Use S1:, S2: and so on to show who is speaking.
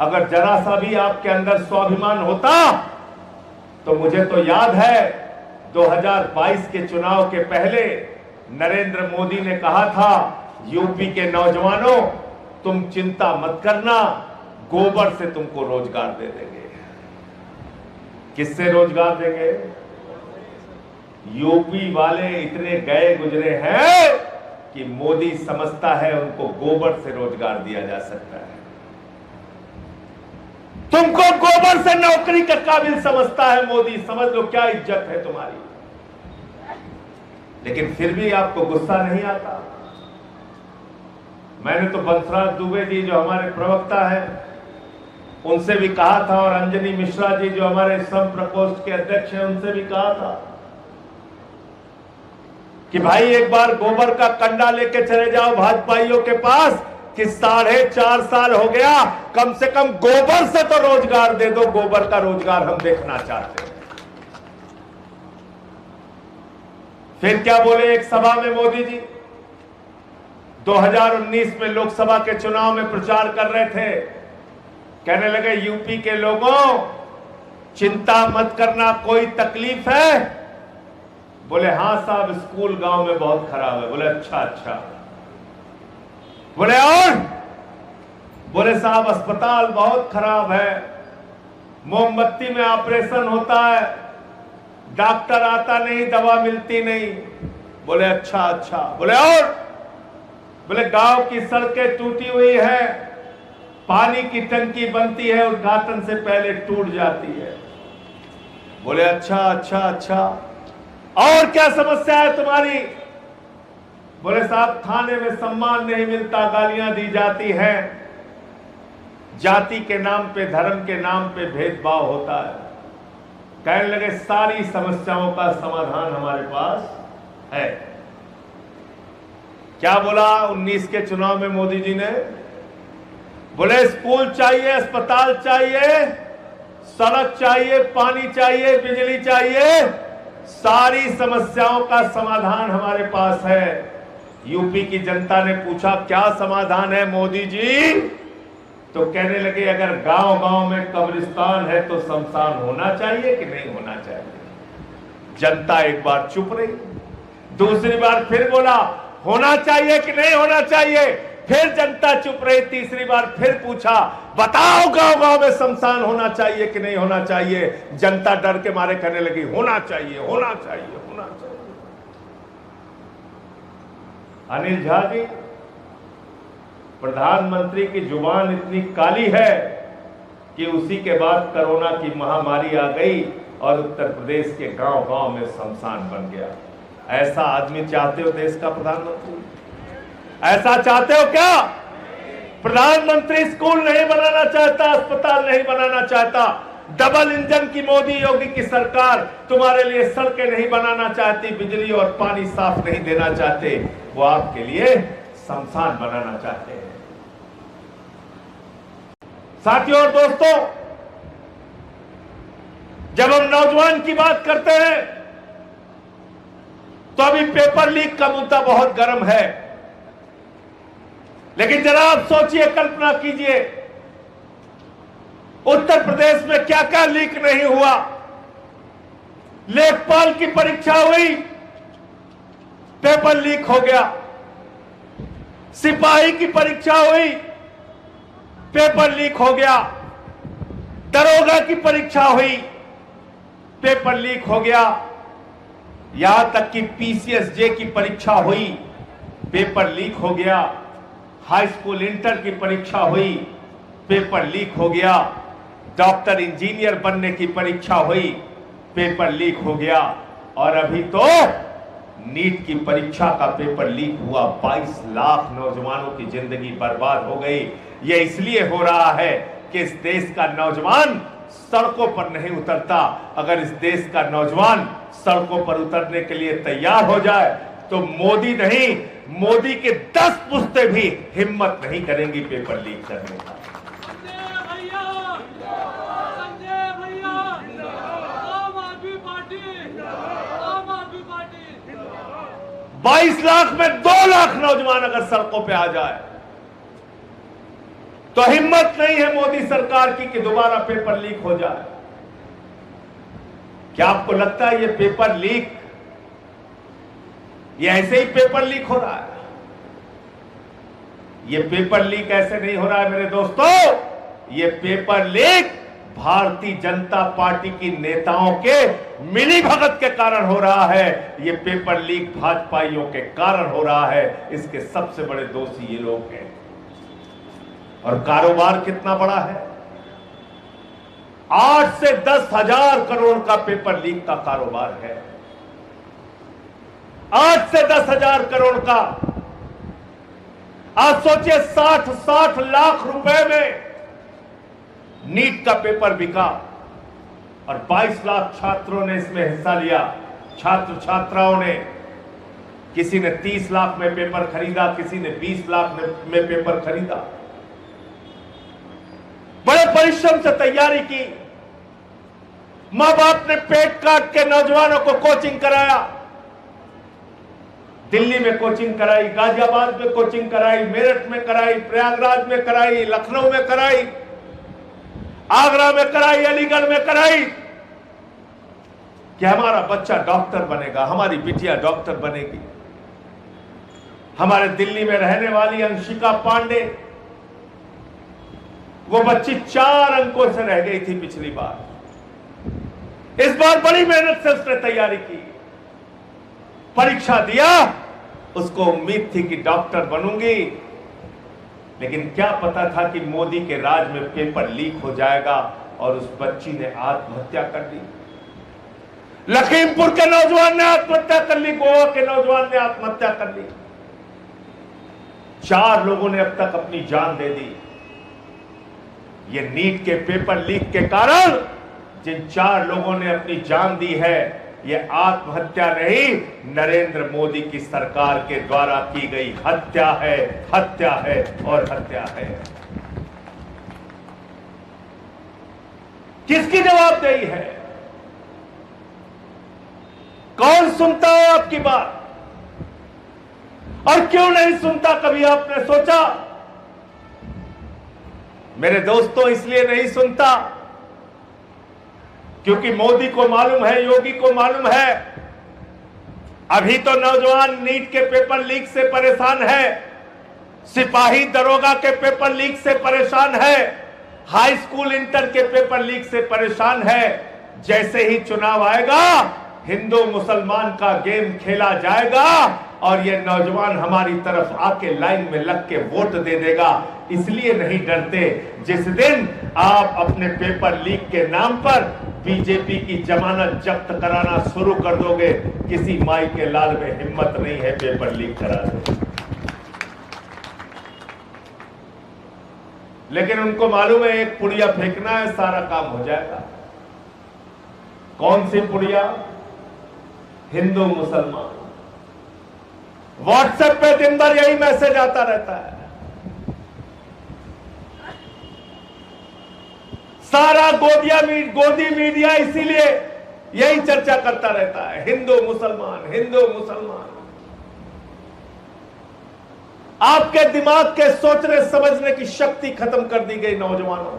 S1: अगर जरा सा भी आपके अंदर स्वाभिमान होता तो मुझे तो याद है 2022 के चुनाव के पहले नरेंद्र मोदी ने कहा था, यूपी के नौजवानों तुम चिंता मत करना, गोबर से तुमको रोजगार दे देंगे। किससे रोजगार देंगे? यूपी वाले इतने गए गुजरे हैं कि मोदी समझता है उनको गोबर से रोजगार दिया जा सकता है। तुमको गोबर से नौकरी का काबिल समझता है मोदी, समझ लो क्या इज्जत है तुम्हारी। लेकिन फिर भी आपको गुस्सा नहीं आता। मैंने तो बंसराज दुबे जी जो हमारे प्रवक्ता हैं उनसे भी कहा था, और अंजनी मिश्रा जी जो हमारे श्रम प्रकोष्ठ के अध्यक्ष हैं उनसे भी कहा था कि भाई एक बार गोबर का कंडा लेके चले जाओ भाजपाइयों के पास कि 4.5 साल हो गया, कम से कम गोबर से तो रोजगार दे दो, गोबर का रोजगार हम देखना चाहते हैं। फिर क्या बोले एक सभा में मोदी जी? 2019 में लोकसभा के चुनाव में प्रचार कर रहे थे, कहने लगे यूपी के लोगों चिंता मत करना, कोई तकलीफ है? बोले हां साहब, स्कूल गांव में बहुत खराब है। बोले अच्छा अच्छा। बोले और? बोले साहब अस्पताल बहुत खराब है, मोमबत्ती में ऑपरेशन होता है, डॉक्टर आता नहीं, दवा मिलती नहीं। बोले अच्छा अच्छा। बोले और? बोले गांव की सड़कें टूटी हुई है, पानी की टंकी बनती है, उद्घाटन से पहले टूट जाती है। बोले अच्छा अच्छा अच्छा। और क्या समस्या है तुम्हारी? बोले साहब थाने में सम्मान नहीं मिलता, गालियां दी जाती हैं, जाति के नाम पे, धर्म के नाम पे भेदभाव होता है। कहने लगे सारी समस्याओं का समाधान हमारे पास है। क्या बोला 19 के चुनाव में मोदी जी ने? बोले स्कूल चाहिए, अस्पताल चाहिए, सड़क चाहिए, पानी चाहिए, बिजली चाहिए, सारी समस्याओं का समाधान हमारे पास है। यूपी की जनता ने पूछा क्या समाधान है मोदी जी? तो कहने लगे अगर गांव गांव में कब्रिस्तान है तो शमशान होना चाहिए कि नहीं होना चाहिए। जनता एक बार चुप रही, दूसरी बार फिर बोला होना चाहिए कि नहीं होना चाहिए, फिर जनता चुप रही, तीसरी बार फिर पूछा बताओ गांव गांव में शमशान होना चाहिए कि नहीं होना चाहिए। जनता डर के मारे कहने लगी होना चाहिए होना चाहिए होना चाहिए। अनिल झा जी, प्रधानमंत्री की जुबान इतनी काली है कि उसी के बाद कोरोना की महामारी आ गई और उत्तर प्रदेश के गांव गांव में शमशान बन गया। ऐसा आदमी चाहते हो देश का प्रधानमंत्री? ऐसा चाहते हो क्या? प्रधानमंत्री स्कूल नहीं बनाना चाहता, अस्पताल नहीं बनाना चाहता, डबल इंजन की मोदी योगी की सरकार तुम्हारे लिए सड़कें नहीं बनाना चाहती, बिजली और पानी साफ नहीं देना चाहते, वो आपके लिए शमशान बनाना चाहते हैं। साथियों और दोस्तों, जब हम नौजवान की बात करते हैं तो अभी पेपर लीक का मुद्दा बहुत गर्म है, लेकिन जरा आप सोचिए, कल्पना कीजिए उत्तर प्रदेश में क्या क्या लीक नहीं हुआ। लेखपाल की परीक्षा हुई, पेपर लीक हो गया। सिपाही की परीक्षा हुई, पेपर लीक हो गया। दरोगा की परीक्षा हुई, पेपर लीक हो गया। यहां तक कि पीसीएसजे की परीक्षा हुई, पेपर लीक हो गया। हाई स्कूल इंटर की परीक्षा हुई, पेपर लीक हो गया। डॉक्टर इंजीनियर बनने की परीक्षा हुई, पेपर लीक हो गया। और अभी तो नीट की परीक्षा का पेपर लीक हुआ, 22 लाख नौजवानों की जिंदगी बर्बाद हो गई। यह इसलिए हो रहा है कि इस देश का नौजवान सड़कों पर नहीं उतरता। अगर इस देश का नौजवान सड़कों पर उतरने के लिए तैयार हो जाए तो मोदी नहीं, मोदी के 10 पुश्तें भी हिम्मत नहीं करेंगी पेपर लीक करने का। 22 लाख में 2 लाख नौजवान अगर सड़कों पे आ जाए तो हिम्मत नहीं है मोदी सरकार की कि दोबारा पेपर लीक हो जाए। क्या आपको लगता है ये पेपर लीक, ये ऐसे ही पेपर लीक हो रहा है? ये पेपर लीक ऐसे नहीं हो रहा है मेरे दोस्तों, ये paper leak Bharatiya Janata party की नेताओं के मिलीभगत के कारण हो रहा है। ये पेपर लीक भाजपाइयों के कारण हो रहा है। इसके सबसे बड़े दोषी ये लोग हैं। और कारोबार कितना बड़ा है? 8 से 10 हजार करोड़ का पेपर लीक का कारोबार है। 8 से 10 हजार करोड़ का। आज सोचिए 60 लाख रुपए में नीट का पेपर बिका और 22 लाख छात्रों ने इसमें हिस्सा लिया। छात्र छात्राओं ने, किसी ने 30 लाख में पेपर खरीदा, किसी ने 20 लाख में पेपर खरीदा। बड़े परिश्रम से तैयारी की। मां बाप ने पेट काट के नौजवानों को कोचिंग कराया। दिल्ली में कोचिंग कराई, गाजियाबाद में कोचिंग कराई, मेरठ में कराई, प्रयागराज में कराई, लखनऊ में कराई, आगरा में कराई, अलीगढ़ में कराई कि हमारा बच्चा डॉक्टर बनेगा, हमारी बिटिया डॉक्टर बनेगी। हमारे दिल्ली में रहने वाली अंशिका पांडे, वो बच्ची 4 अंकों से रह गई थी पिछली बार। इस बार बड़ी मेहनत से उसने तैयारी की, परीक्षा दिया। उसको उम्मीद थी कि डॉक्टर बनूंगी, लेकिन क्या पता था कि मोदी के राज में पेपर लीक हो जाएगा और उस बच्ची ने आत्महत्या कर दी। लखीमपुर के नौजवान ने आत्महत्या कर ली, गोवा के नौजवान ने आत्महत्या कर ली। 4 लोगों ने अब तक अपनी जान दे दी। ये नीट के पेपर लीक के कारण जिन 4 लोगों ने अपनी जान दी है, ये आत्महत्या नहीं, नरेंद्र मोदी की सरकार के द्वारा की गई हत्या है, हत्या है और हत्या है। किसकी जवाबदेही है? कौन सुनता है आपकी बात? और क्यों नहीं सुनता? कभी आपने सोचा? मेरे दोस्तों, इसलिए नहीं सुनता क्योंकि मोदी को मालूम है, योगी को मालूम है, अभी तो नौजवान नीट के पेपर लीक से परेशान है, सिपाही दरोगा के पेपर लीक से परेशान है, हाई स्कूल इंटर के पेपर लीक से परेशान है। जैसे ही चुनाव आएगा, हिंदू मुसलमान का गेम खेला जाएगा और ये नौजवान हमारी तरफ आके लाइन में लग के वोट दे देगा। इसलिए नहीं डरते। जिस दिन आप अपने पेपर लीक के नाम पर बीजेपी की जमानत जब्त कराना शुरू कर दोगे, किसी माई के लाल में हिम्मत नहीं है पेपर लीक करा दे। लेकिन उनको मालूम है एक पुड़िया फेंकना है, सारा काम हो जाएगा। कौन सी पुड़िया? हिंदू मुसलमान। व्हाट्सएप पे दिन भर यही मैसेज आता रहता है। सारा गोदी मीडिया इसीलिए यही चर्चा करता रहता है, हिंदू मुसलमान, हिंदू मुसलमान। आपके दिमाग के सोचने समझने की शक्ति खत्म कर दी गई नौजवानों।